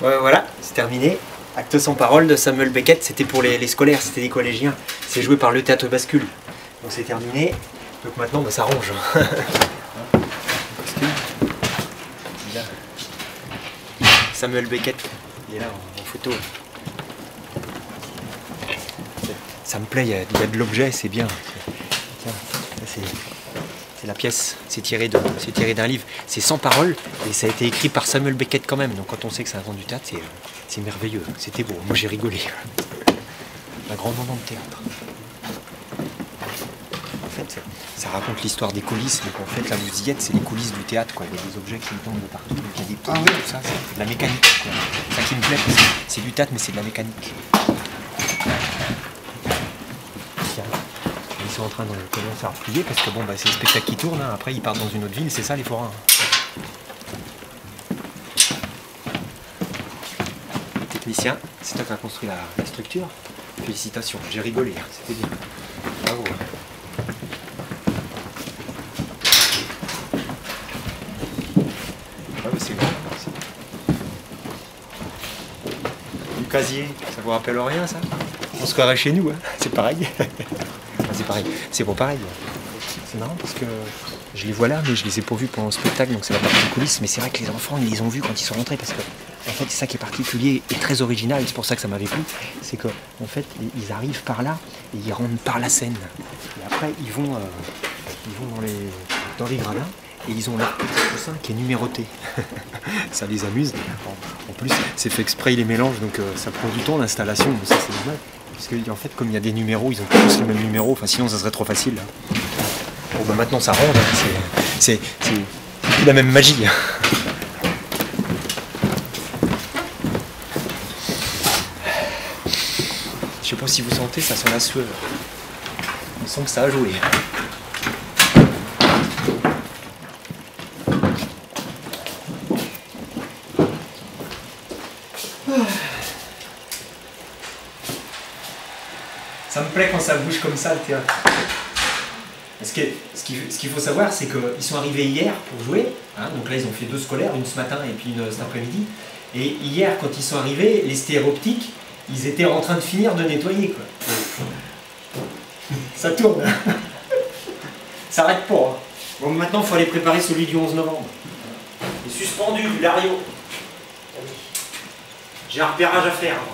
Ouais, voilà, c'est terminé. Acte sans parole de Samuel Beckett, c'était pour les scolaires, c'était des collégiens. C'est joué par le Théâtre Bascule. Donc c'est terminé. Donc maintenant, bah, ça range. Samuel Beckett, il est là en photo. Ça me plaît, il y a de l'objet, c'est bien. Tiens, c'est la pièce, c'est tiré d'un livre. C'est sans parole et ça a été écrit par Samuel Beckett quand même. Donc quand on sait que c'est un grand du théâtre, c'est merveilleux. C'était beau, moi j'ai rigolé. Un grand moment de théâtre. En fait, ça raconte l'histoire des coulisses, mais qu'en fait là vous y êtes, c'est les coulisses du théâtre, quoi. Il y a des objets qui tombent de partout, donc il y a des petits tout ça, c'est de la mécanique, quoi. C'est ça qui me plaît, parce que c'est du théâtre mais c'est de la mécanique. Ils sont en train de commencer à replier parce que bon bah c'est le spectacle qui tourne, hein. Après ils partent dans une autre ville, c'est ça les forains. Technicien, c'est toi qui as construit la structure. Félicitations, j'ai rigolé, c'était bien. Bravo. Ah mais c'est grand. Du casier, ça vous rappelle rien ça? On se croirait chez nous, hein. C'est pareil. C'est pareil, c'est pas pareil. C'est marrant parce que je les vois là, mais je les ai pas vus pendant le spectacle, donc c'est la partie coulisses. Mais c'est vrai que les enfants, ils les ont vus quand ils sont rentrés parce que, en fait, c'est ça qui est particulier et très original. C'est pour ça que ça m'avait plu. C'est que, en fait, ils arrivent par là et ils rentrent par la scène. Et après, ils vont dans les gradins et ils ont leur petit coussin qui est numéroté. Ça les amuse. En plus, c'est fait exprès, ils les mélangent, donc ça prend du temps l'installation. Donc ça, c'est normal. Parce qu'en fait, comme il y a des numéros, ils ont tous les mêmes numéros, enfin sinon ça serait trop facile. Là. Bon bah maintenant ça ronde, hein. C'est la même magie. Je sais pas si vous sentez, ça sent la sueur. On sent que ça a joué. Ça me plaît quand ça bouge comme ça le théâtre. Parce que ce qu'il faut savoir, c'est qu'ils sont arrivés hier pour jouer. Hein, donc là, ils ont fait 2 scolaires, une ce matin et puis une cet après-midi. Et hier, quand ils sont arrivés, les stéréoptiques, ils étaient en train de finir de nettoyer, quoi. Ça tourne. Ça arrête pas. Hein. Bon, maintenant, il faut aller préparer celui du 11 novembre. Il est suspendu, Lario. J'ai un repérage à faire. Hein.